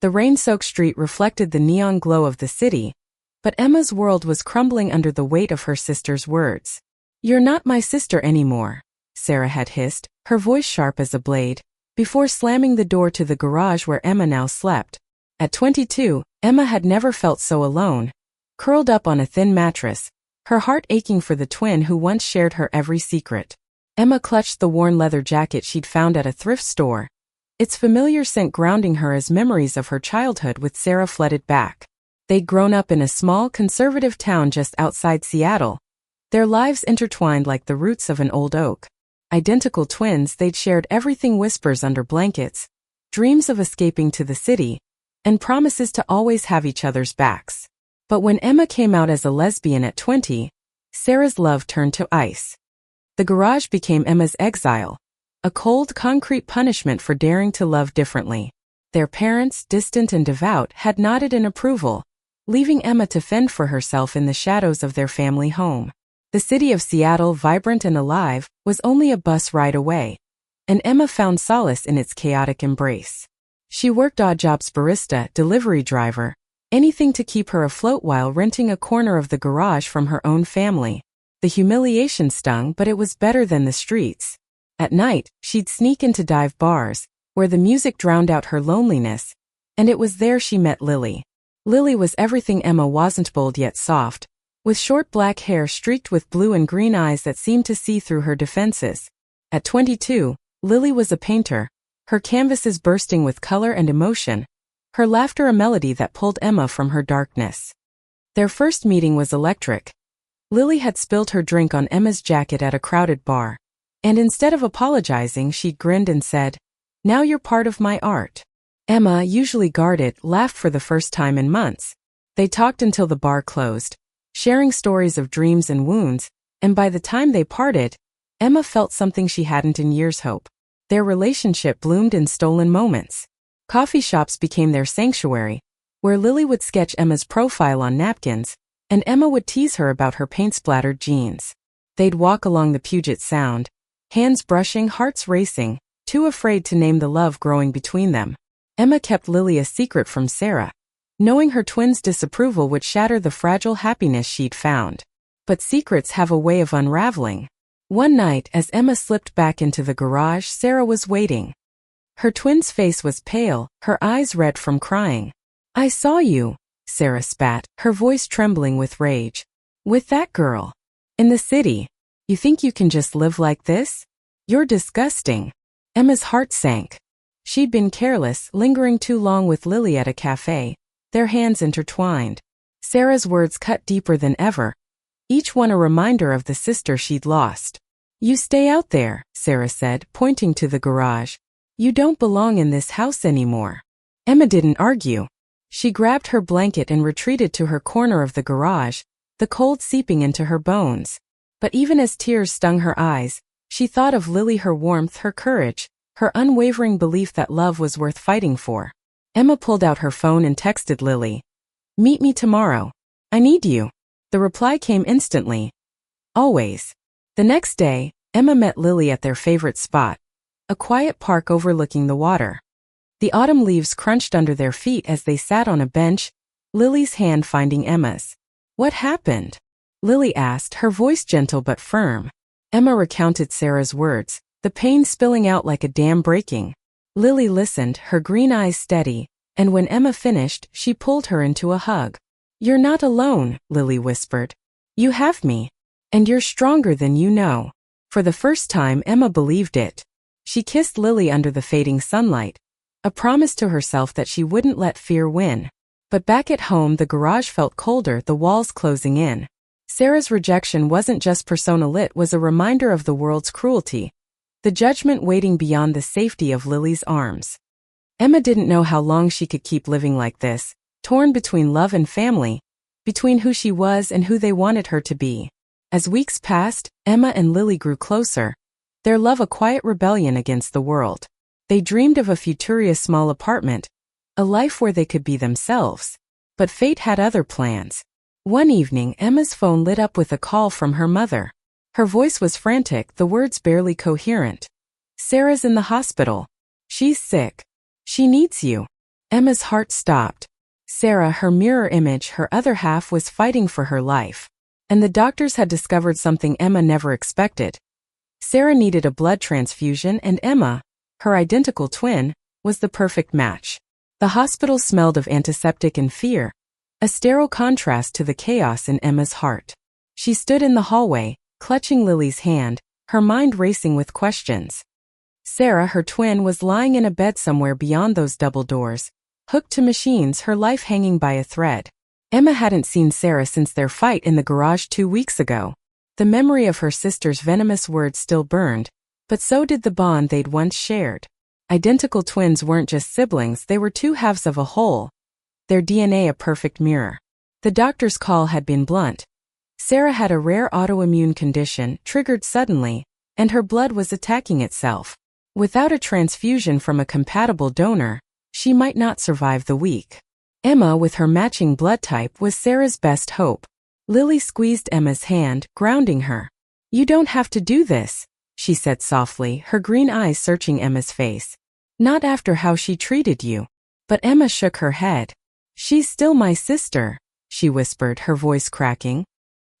The rain-soaked street reflected the neon glow of the city, but Emma's world was crumbling under the weight of her sister's words. "You're not my sister anymore," Sarah had hissed, her voice sharp as a blade, before slamming the door to the garage where Emma now slept. At 22, Emma had never felt so alone, curled up on a thin mattress, her heart aching for the twin who once shared her every secret. Emma clutched the worn leather jacket she'd found at a thrift store, its familiar scent grounding her as memories of her childhood with Sarah flooded back. They'd grown up in a small, conservative town just outside Seattle, their lives intertwined like the roots of an old oak. Identical twins, they'd shared everything: whispers under blankets, dreams of escaping to the city, and promises to always have each other's backs. But when Emma came out as a lesbian at 20, Sarah's love turned to ice. The garage became Emma's exile, a cold, concrete punishment for daring to love differently. Their parents, distant and devout, had nodded in approval, leaving Emma to fend for herself in the shadows of their family home. The city of Seattle, vibrant and alive, was only a bus ride away, and Emma found solace in its chaotic embrace. She worked odd jobs: barista, delivery driver, anything to keep her afloat while renting a corner of the garage from her own family. The humiliation stung, but it was better than the streets. At night, she'd sneak into dive bars, where the music drowned out her loneliness, and it was there she met Lily. Lily was everything Emma wasn't: bold yet soft, with short black hair streaked with blue and green eyes that seemed to see through her defenses. At 22, Lily was a painter, her canvases bursting with color and emotion, her laughter a melody that pulled Emma from her darkness. Their first meeting was electric. Lily had spilled her drink on Emma's jacket at a crowded bar, and instead of apologizing, she'd grinned and said, "Now you're part of my art." Emma, usually guarded, laughed for the first time in months. They talked until the bar closed, sharing stories of dreams and wounds, and by the time they parted, Emma felt something she hadn't in years: hope. Their relationship bloomed in stolen moments. Coffee shops became their sanctuary, where Lily would sketch Emma's profile on napkins, and Emma would tease her about her paint-splattered jeans. They'd walk along the Puget Sound, hands brushing, hearts racing, too afraid to name the love growing between them. Emma kept Lily a secret from Sarah, knowing her twins' disapproval would shatter the fragile happiness she'd found. But secrets have a way of unraveling. One night, as Emma slipped back into the garage, Sarah was waiting. Her twin's face was pale, her eyes red from crying. "I saw you," Sarah spat, her voice trembling with rage. "With that girl. In the city. You think you can just live like this? You're disgusting." Emma's heart sank. She'd been careless, lingering too long with Lily at a cafe, their hands intertwined. Sarah's words cut deeper than ever, each one a reminder of the sister she'd lost. "You stay out there," Sarah said, pointing to the garage. "You don't belong in this house anymore." Emma didn't argue. She grabbed her blanket and retreated to her corner of the garage, the cold seeping into her bones. But even as tears stung her eyes, she thought of Lily, her warmth, her courage, her unwavering belief that love was worth fighting for. Emma pulled out her phone and texted Lily, "Meet me tomorrow. I need you." The reply came instantly. "Always." The next day, Emma met Lily at their favorite spot, a quiet park overlooking the water. The autumn leaves crunched under their feet as they sat on a bench, Lily's hand finding Emma's. "What happened?" Lily asked, her voice gentle but firm. Emma recounted Sarah's words, the pain spilling out like a dam breaking. Lily listened, her green eyes steady, and when Emma finished, she pulled her into a hug. "You're not alone," Lily whispered. "You have me. And you're stronger than you know." For the first time, Emma believed it. She kissed Lily under the fading sunlight, a promise to herself that she wouldn't let fear win. But back at home, the garage felt colder, the walls closing in. Sarah's rejection wasn't just personal, it was a reminder of the world's cruelty, the judgment waiting beyond the safety of Lily's arms. Emma didn't know how long she could keep living like this, torn between love and family, between who she was and who they wanted her to be. As weeks passed, Emma and Lily grew closer, their love a quiet rebellion against the world. They dreamed of a futurious small apartment, a life where they could be themselves. But fate had other plans. One evening, Emma's phone lit up with a call from her mother. Her voice was frantic, the words barely coherent. "Sarah's in the hospital. She's sick. She needs you." Emma's heart stopped. Sarah, her mirror image, her other half, was fighting for her life. And the doctors had discovered something Emma never expected. Sarah needed a blood transfusion, and Emma, her identical twin, was the perfect match. The hospital smelled of antiseptic and fear, a sterile contrast to the chaos in Emma's heart. She stood in the hallway, clutching Lily's hand, her mind racing with questions. Sarah, her twin, was lying in a bed somewhere beyond those double doors, hooked to machines, her life hanging by a thread. Emma hadn't seen Sarah since their fight in the garage 2 weeks ago. The memory of her sister's venomous words still burned, but so did the bond they'd once shared. Identical twins weren't just siblings, they were two halves of a whole, their DNA a perfect mirror. The doctor's call had been blunt. Sarah had a rare autoimmune condition, triggered suddenly, and her blood was attacking itself. Without a transfusion from a compatible donor, she might not survive the week. Emma, with her matching blood type, was Sarah's best hope. Lily squeezed Emma's hand, grounding her. "You don't have to do this," she said softly, her green eyes searching Emma's face. "Not after how she treated you." But Emma shook her head. "She's still my sister," she whispered, her voice cracking.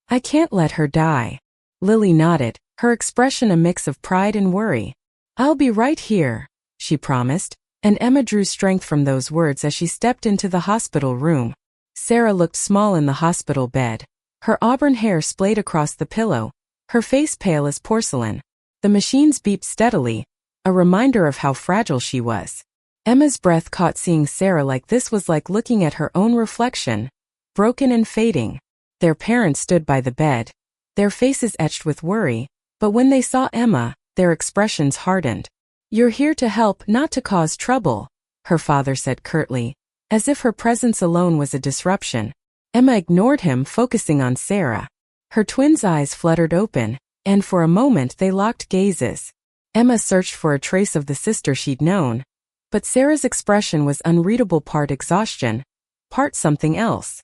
"I can't let her die." Lily nodded, her expression a mix of pride and worry. "I'll be right here," she promised, and Emma drew strength from those words as she stepped into the hospital room. Sarah looked small in the hospital bed, her auburn hair splayed across the pillow, her face pale as porcelain. The machines beeped steadily, a reminder of how fragile she was. Emma's breath caught. Seeing Sarah like this was like looking at her own reflection, broken and fading. Their parents stood by the bed, their faces etched with worry, but when they saw Emma, their expressions hardened. "You're here to help, not to cause trouble," her father said curtly, as if her presence alone was a disruption. Emma ignored him, focusing on Sarah. Her twins' eyes fluttered open, and for a moment they locked gazes. Emma searched for a trace of the sister she'd known, but Sarah's expression was unreadable, part exhaustion, part something else.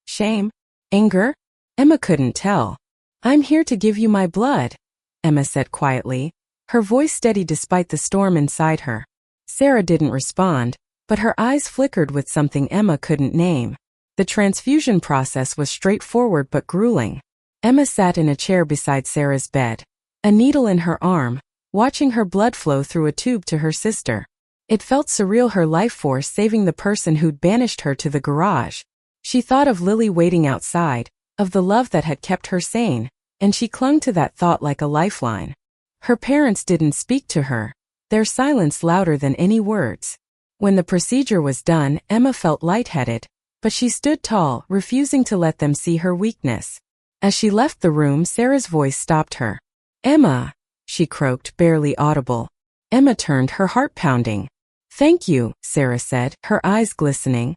Shame? Anger? Emma couldn't tell. "I'm here to give you my blood," Emma said quietly, her voice steady despite the storm inside her. Sarah didn't respond, but her eyes flickered with something Emma couldn't name. The transfusion process was straightforward but grueling. Emma sat in a chair beside Sarah's bed, a needle in her arm, watching her blood flow through a tube to her sister. It felt surreal, her life force saving the person who'd banished her to the garage. She thought of Lily waiting outside, of the love that had kept her sane, and she clung to that thought like a lifeline. Her parents didn't speak to her, their silence louder than any words. When the procedure was done, Emma felt lightheaded, but she stood tall, refusing to let them see her weakness. As she left the room, Sarah's voice stopped her. "Emma," she croaked, barely audible. Emma turned, her heart pounding. "Thank you," Sarah said, her eyes glistening.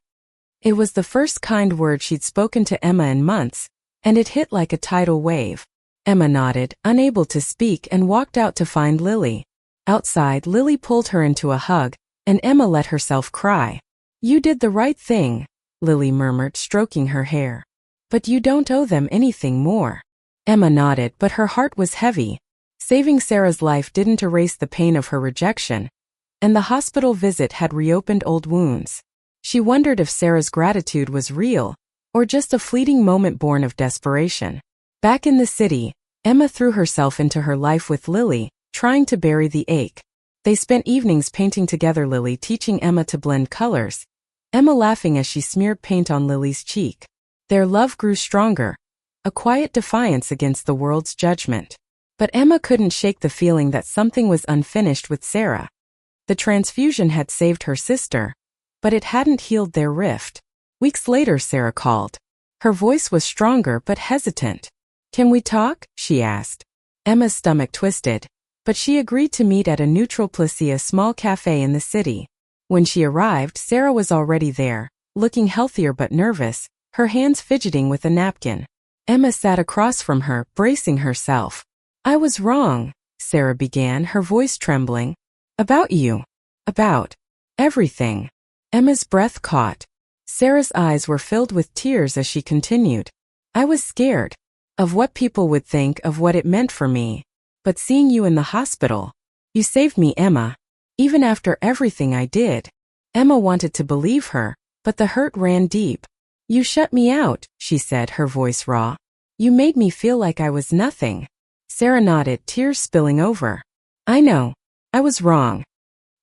It was the first kind word she'd spoken to Emma in months, and it hit like a tidal wave. Emma nodded, unable to speak, and walked out to find Lily. Outside, Lily pulled her into a hug, and Emma let herself cry. "You did the right thing," Lily murmured, stroking her hair. "But you don't owe them anything more." Emma nodded, but her heart was heavy. Saving Sarah's life didn't erase the pain of her rejection, and the hospital visit had reopened old wounds. She wondered if Sarah's gratitude was real, or just a fleeting moment born of desperation. Back in the city, Emma threw herself into her life with Lily, trying to bury the ache. They spent evenings painting together, Lily teaching Emma to blend colors, Emma laughing as she smeared paint on Lily's cheek. Their love grew stronger, a quiet defiance against the world's judgment. But Emma couldn't shake the feeling that something was unfinished with Sarah. The transfusion had saved her sister, but it hadn't healed their rift. Weeks later, Sarah called. Her voice was stronger but hesitant. "Can we talk?" she asked. Emma's stomach twisted, but she agreed to meet at a neutral place, a small cafe in the city. When she arrived, Sarah was already there, looking healthier but nervous, her hands fidgeting with a napkin. Emma sat across from her, bracing herself. "I was wrong," Sarah began, her voice trembling. "About you. About everything." Emma's breath caught. Sarah's eyes were filled with tears as she continued. "I was scared of what people would think, of what it meant for me. But seeing you in the hospital, you saved me, Emma. Even after everything I did." Emma wanted to believe her, but the hurt ran deep. "You shut me out," she said, her voice raw. "You made me feel like I was nothing." Sarah nodded, tears spilling over. "I know. I was wrong.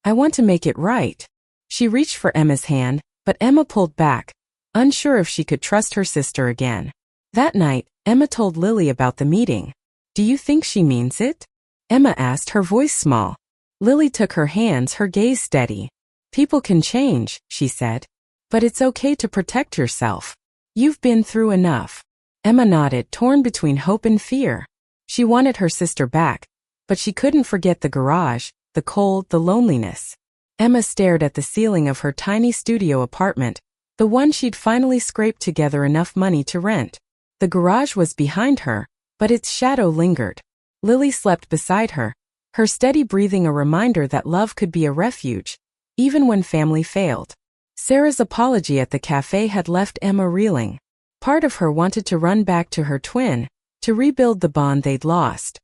I want to make it right." She reached for Emma's hand, but Emma pulled back, unsure if she could trust her sister again. That night, Emma told Lily about the meeting. "Do you think she means it?" Emma asked, her voice small. Lily took her hands, her gaze steady. "People can change," she said. "But it's okay to protect yourself. You've been through enough." Emma nodded, torn between hope and fear. She wanted her sister back, but she couldn't forget the garage, the cold, the loneliness. Emma stared at the ceiling of her tiny studio apartment, the one she'd finally scraped together enough money to rent. The garage was behind her, but its shadow lingered. Lily slept beside her, her steady breathing a reminder that love could be a refuge, even when family failed. Sarah's apology at the cafe had left Emma reeling. Part of her wanted to run back to her twin, to rebuild the bond they'd lost.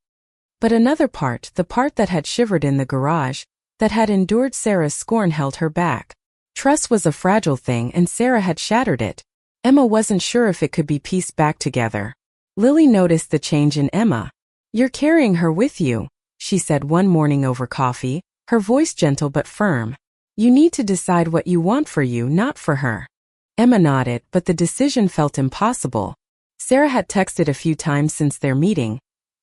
But another part, the part that had shivered in the garage, that had endured Sarah's scorn, held her back. Trust was a fragile thing, and Sarah had shattered it. Emma wasn't sure if it could be pieced back together. Lily noticed the change in Emma. "You're carrying her with you," she said one morning over coffee, her voice gentle but firm. "You need to decide what you want for you, not for her." Emma nodded, but the decision felt impossible. Sarah had texted a few times since their meeting.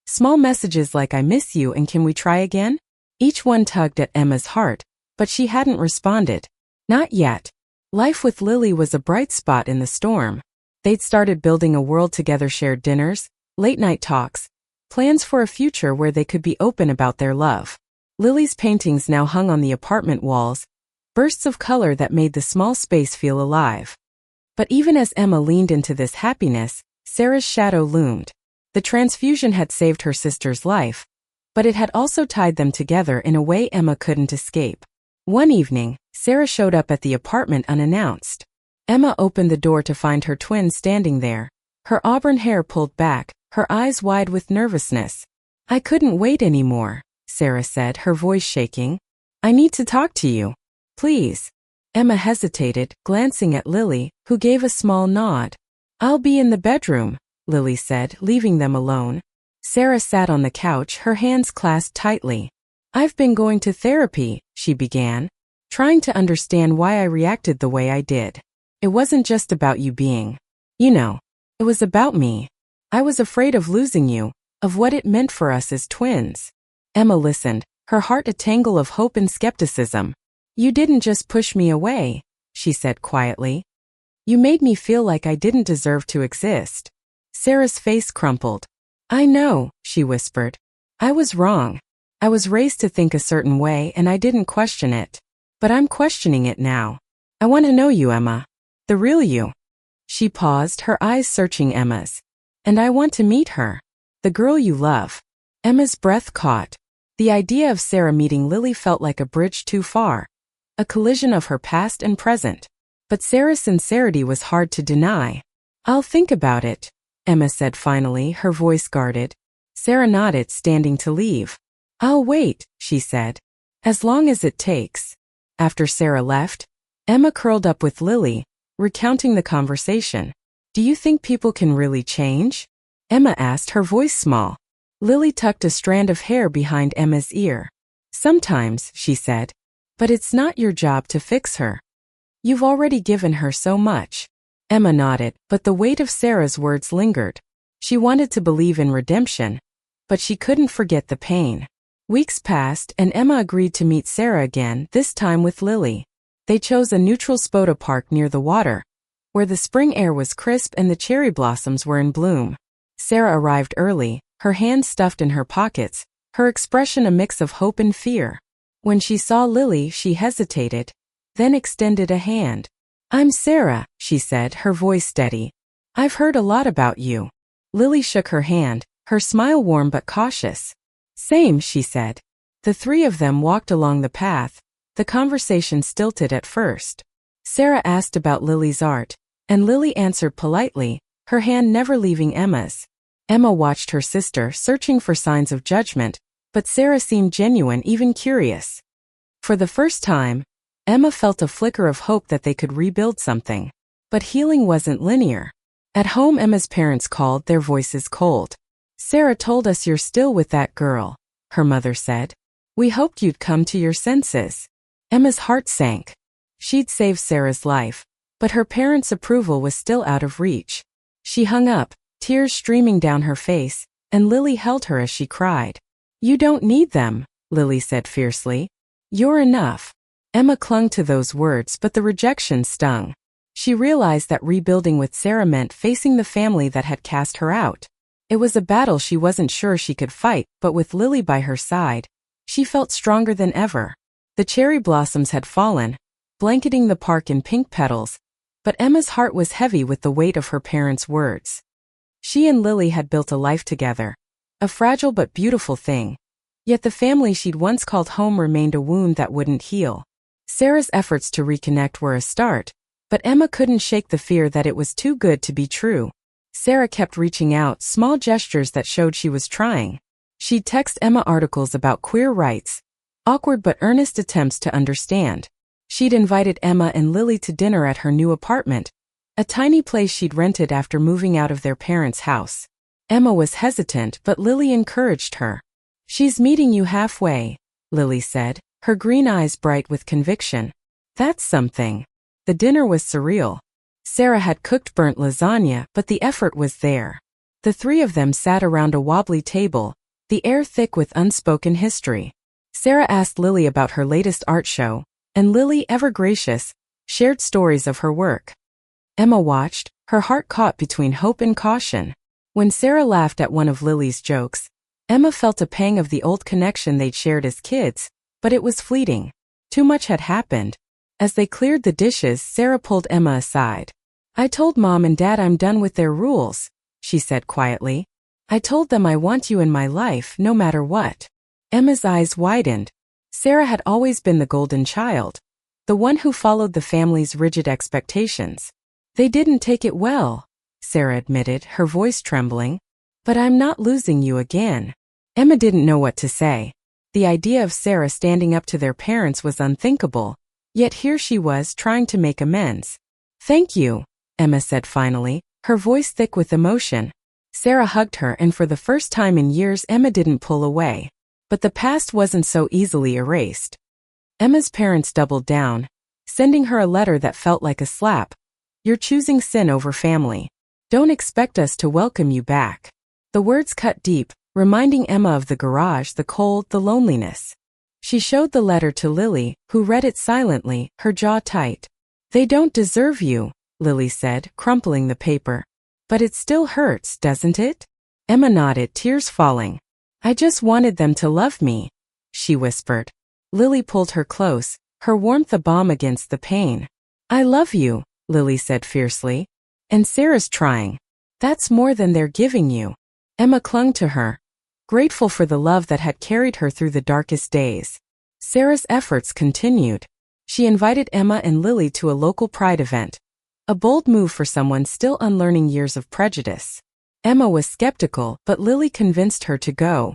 Small messages like "I miss you" and "Can we try again?" Each one tugged at Emma's heart, but she hadn't responded. Not yet. Life with Lily was a bright spot in the storm. They'd started building a world together, shared dinners, late-night talks, plans for a future where they could be open about their love. Lily's paintings now hung on the apartment walls, bursts of color that made the small space feel alive. But even as Emma leaned into this happiness, Sarah's shadow loomed. The transfusion had saved her sister's life, but it had also tied them together in a way Emma couldn't escape. One evening, Sarah showed up at the apartment unannounced. Emma opened the door to find her twin standing there, her auburn hair pulled back, her eyes wide with nervousness. "I couldn't wait anymore," Sarah said, her voice shaking. "I need to talk to you. Please." Emma hesitated, glancing at Lily, who gave a small nod. "I'll be in the bedroom," Lily said, leaving them alone. Sarah sat on the couch, her hands clasped tightly. "I've been going to therapy," she began, trying to understand why I reacted the way I did. "It wasn't just about you being, it was about me. I was afraid of losing you, of what it meant for us as twins." Emma listened, her heart a tangle of hope and skepticism. "You didn't just push me away," she said quietly. "You made me feel like I didn't deserve to exist." Sarah's face crumpled. "I know," she whispered. "I was wrong. I was raised to think a certain way and I didn't question it. But I'm questioning it now. I want to know you, Emma. The real you." She paused, her eyes searching Emma's. "And I want to meet her. The girl you love." Emma's breath caught. The idea of Sarah meeting Lily felt like a bridge too far, a collision of her past and present. But Sarah's sincerity was hard to deny. "I'll think about it," Emma said finally, her voice guarded. Sarah nodded, standing to leave. "I'll wait," she said. "As long as it takes." After Sarah left, Emma curled up with Lily, recounting the conversation. "Do you think people can really change?" Emma asked, her voice small. Lily tucked a strand of hair behind Emma's ear. "Sometimes," she said. "But it's not your job to fix her. You've already given her so much." Emma nodded, but the weight of Sarah's words lingered. She wanted to believe in redemption, but she couldn't forget the pain. Weeks passed and Emma agreed to meet Sarah again, this time with Lily. They chose a neutral spot park near the water, where the spring air was crisp and the cherry blossoms were in bloom. Sarah arrived early, her hands stuffed in her pockets, her expression a mix of hope and fear. When she saw Lily, she hesitated, then extended a hand. "I'm Sarah," she said, her voice steady. "I've heard a lot about you." Lily shook her hand, her smile warm but cautious. "Same," she said. The three of them walked along the path, the conversation stilted at first. Sarah asked about Lily's art, and Lily answered politely, her hand never leaving Emma's. Emma watched her sister, searching for signs of judgment, but Sarah seemed genuine, even curious. For the first time, Emma felt a flicker of hope that they could rebuild something. But healing wasn't linear. At home, Emma's parents called, their voices cold. "Sarah told us you're still with that girl," her mother said. "We hoped you'd come to your senses." Emma's heart sank. She'd saved Sarah's life, but her parents' approval was still out of reach. She hung up, tears streaming down her face, and Lily held her as she cried. "You don't need them," Lily said fiercely. "You're enough." Emma clung to those words, but the rejection stung. She realized that rebuilding with Sarah meant facing the family that had cast her out. It was a battle she wasn't sure she could fight, but with Lily by her side, she felt stronger than ever. The cherry blossoms had fallen, blanketing the park in pink petals, but Emma's heart was heavy with the weight of her parents' words. She and Lily had built a life together, a fragile but beautiful thing. Yet the family she'd once called home remained a wound that wouldn't heal. Sarah's efforts to reconnect were a start, but Emma couldn't shake the fear that it was too good to be true. Sarah kept reaching out, small gestures that showed she was trying. She'd text Emma articles about queer rights, awkward but earnest attempts to understand. She'd invited Emma and Lily to dinner at her new apartment, a tiny place she'd rented after moving out of their parents' house. Emma was hesitant, but Lily encouraged her. "She's meeting you halfway," Lily said, her green eyes bright with conviction. "That's something." The dinner was surreal. Sarah had cooked burnt lasagna, but the effort was there. The three of them sat around a wobbly table, the air thick with unspoken history. Sarah asked Lily about her latest art show, and Lily, ever gracious, shared stories of her work. Emma watched, her heart caught between hope and caution. When Sarah laughed at one of Lily's jokes, Emma felt a pang of the old connection they'd shared as kids, but it was fleeting. Too much had happened. As they cleared the dishes, Sarah pulled Emma aside. "I told Mom and Dad I'm done with their rules," she said quietly. "I told them I want you in my life, no matter what." Emma's eyes widened. Sarah had always been the golden child, the one who followed the family's rigid expectations. "They didn't take it well," Sarah admitted, her voice trembling. "But I'm not losing you again." Emma didn't know what to say. The idea of Sarah standing up to their parents was unthinkable, yet here she was trying to make amends. "Thank you," Emma said finally, her voice thick with emotion. Sarah hugged her, and for the first time in years Emma didn't pull away. But the past wasn't so easily erased. Emma's parents doubled down, sending her a letter that felt like a slap. "You're choosing sin over family. Don't expect us to welcome you back." The words cut deep, reminding Emma of the garage, the cold, the loneliness. She showed the letter to Lily, who read it silently, her jaw tight. "They don't deserve you," Lily said, crumpling the paper. "But it still hurts, doesn't it?" Emma nodded, tears falling. "I just wanted them to love me," she whispered. Lily pulled her close, her warmth a balm against the pain. "I love you," Lily said fiercely. "And Sarah's trying. That's more than they're giving you." Emma clung to her, grateful for the love that had carried her through the darkest days. Sarah's efforts continued. She invited Emma and Lily to a local pride event, a bold move for someone still unlearning years of prejudice. Emma was skeptical, but Lily convinced her to go.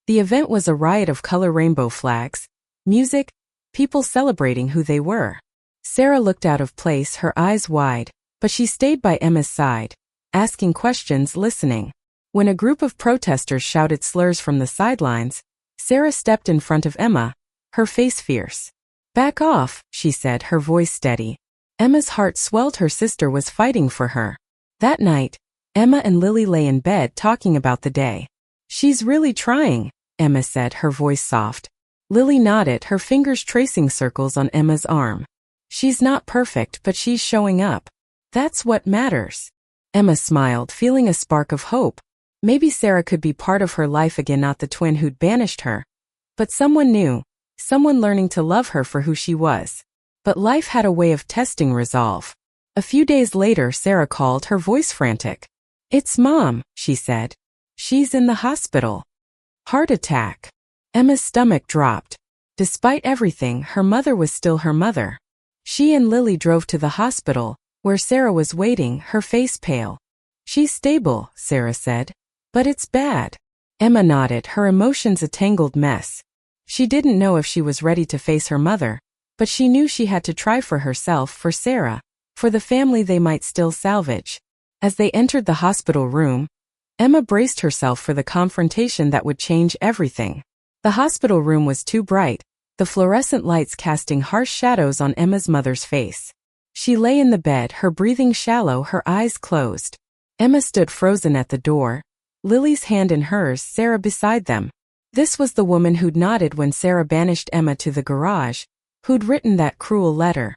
The event was a riot of color rainbow flags, music, people celebrating who they were. Sarah looked out of place, her eyes wide, but she stayed by Emma's side, asking questions, listening. When a group of protesters shouted slurs from the sidelines, Sarah stepped in front of Emma, her face fierce. "Back off," she said, her voice steady. Emma's heart swelled. Her sister was fighting for her. That night, Emma and Lily lay in bed talking about the day. "She's really trying," Emma said, her voice soft. Lily nodded, her fingers tracing circles on Emma's arm. "She's not perfect, but she's showing up. That's what matters." Emma smiled, feeling a spark of hope. Maybe Sarah could be part of her life again, not the twin who'd banished her, but someone new, someone learning to love her for who she was. But life had a way of testing resolve. A few days later, Sarah called, her voice frantic. "It's Mom," she said. "She's in the hospital. Heart attack." Emma's stomach dropped. Despite everything, her mother was still her mother. She and Lily drove to the hospital, where Sarah was waiting, her face pale. "She's stable," Sarah said. "But it's bad." Emma nodded, her emotions a tangled mess. She didn't know if she was ready to face her mother, But she knew she had to try for herself, for Sarah, for the family they might still salvage. As they entered the hospital room, Emma braced herself for the confrontation that would change everything. The hospital room was too bright, the fluorescent lights casting harsh shadows on Emma's mother's face. She lay in the bed, her breathing shallow, her eyes closed. Emma stood frozen at the door, Lily's hand in hers, Sarah beside them. This was the woman who'd nodded when Sarah banished Emma to the garage, who'd written that cruel letter.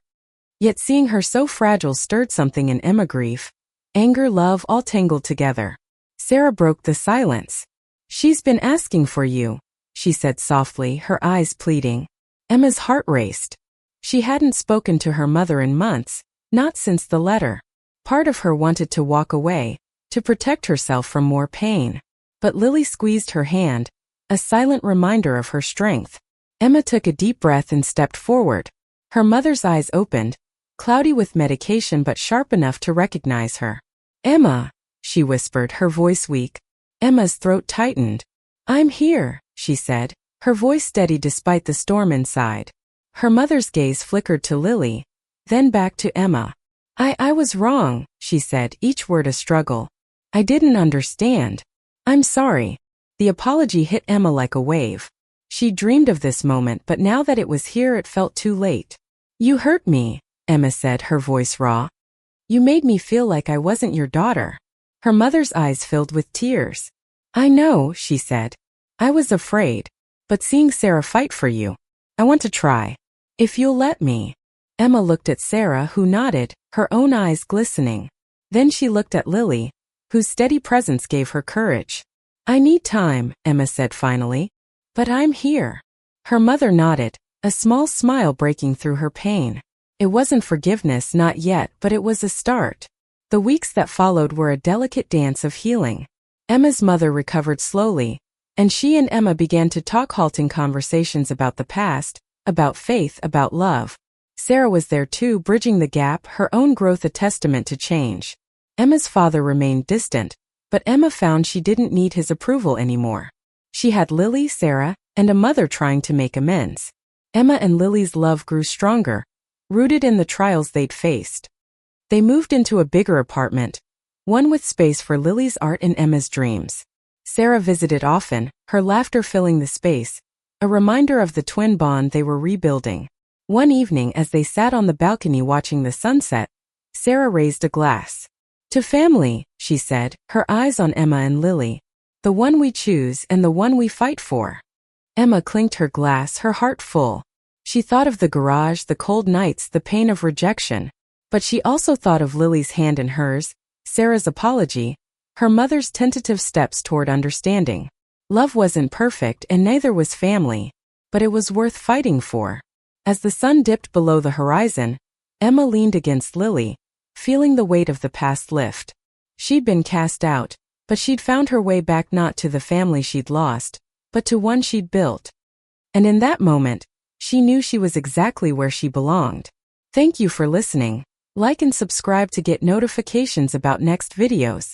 Yet seeing her so fragile stirred something in Emma, grief, anger, love, all tangled together. Sarah broke the silence. "She's been asking for you," she said softly, her eyes pleading. Emma's heart raced. She hadn't spoken to her mother in months, not since the letter. Part of her wanted to walk away, to protect herself from more pain. But Lily squeezed her hand, a silent reminder of her strength. Emma took a deep breath and stepped forward. Her mother's eyes opened, cloudy with medication but sharp enough to recognize her. "Emma," she whispered, her voice weak. Emma's throat tightened. "I'm here," she said, her voice steady despite the storm inside. Her mother's gaze flickered to Lily, then back to Emma. I was wrong," she said, each word a struggle. "I didn't understand. I'm sorry." The apology hit Emma like a wave. She dreamed of this moment, but now that it was here it felt too late. "You hurt me," Emma said, her voice raw. "You made me feel like I wasn't your daughter." Her mother's eyes filled with tears. "I know," she said. "I was afraid. But seeing Sarah fight for you, I want to try. If you'll let me." Emma looked at Sarah, who nodded, her own eyes glistening. Then she looked at Lily, whose steady presence gave her courage. "I need time," Emma said finally. "But I'm here." Her mother nodded, a small smile breaking through her pain. It wasn't forgiveness, not yet, but it was a start. The weeks that followed were a delicate dance of healing. Emma's mother recovered slowly, and she and Emma began to talk, halting conversations about the past, about faith, about love. Sarah was there too, bridging the gap, her own growth a testament to change. Emma's father remained distant, but Emma found she didn't need his approval anymore. She had Lily, Sarah, and a mother trying to make amends. Emma and Lily's love grew stronger, rooted in the trials they'd faced. They moved into a bigger apartment, one with space for Lily's art and Emma's dreams. Sarah visited often, her laughter filling the space, a reminder of the twin bond they were rebuilding. One evening, as they sat on the balcony watching the sunset, Sarah raised a glass. "To family," she said, her eyes on Emma and Lily. "The one we choose and the one we fight for." Emma clinked her glass, her heart full. She thought of the garage, the cold nights, the pain of rejection. But she also thought of Lily's hand in hers, Sarah's apology, her mother's tentative steps toward understanding. Love wasn't perfect and neither was family, but it was worth fighting for. As the sun dipped below the horizon, Emma leaned against Lily, feeling the weight of the past lift. She'd been cast out, but she'd found her way back, not to the family she'd lost, but to one she'd built. And in that moment, she knew she was exactly where she belonged. Thank you for listening. Like and subscribe to get notifications about next videos.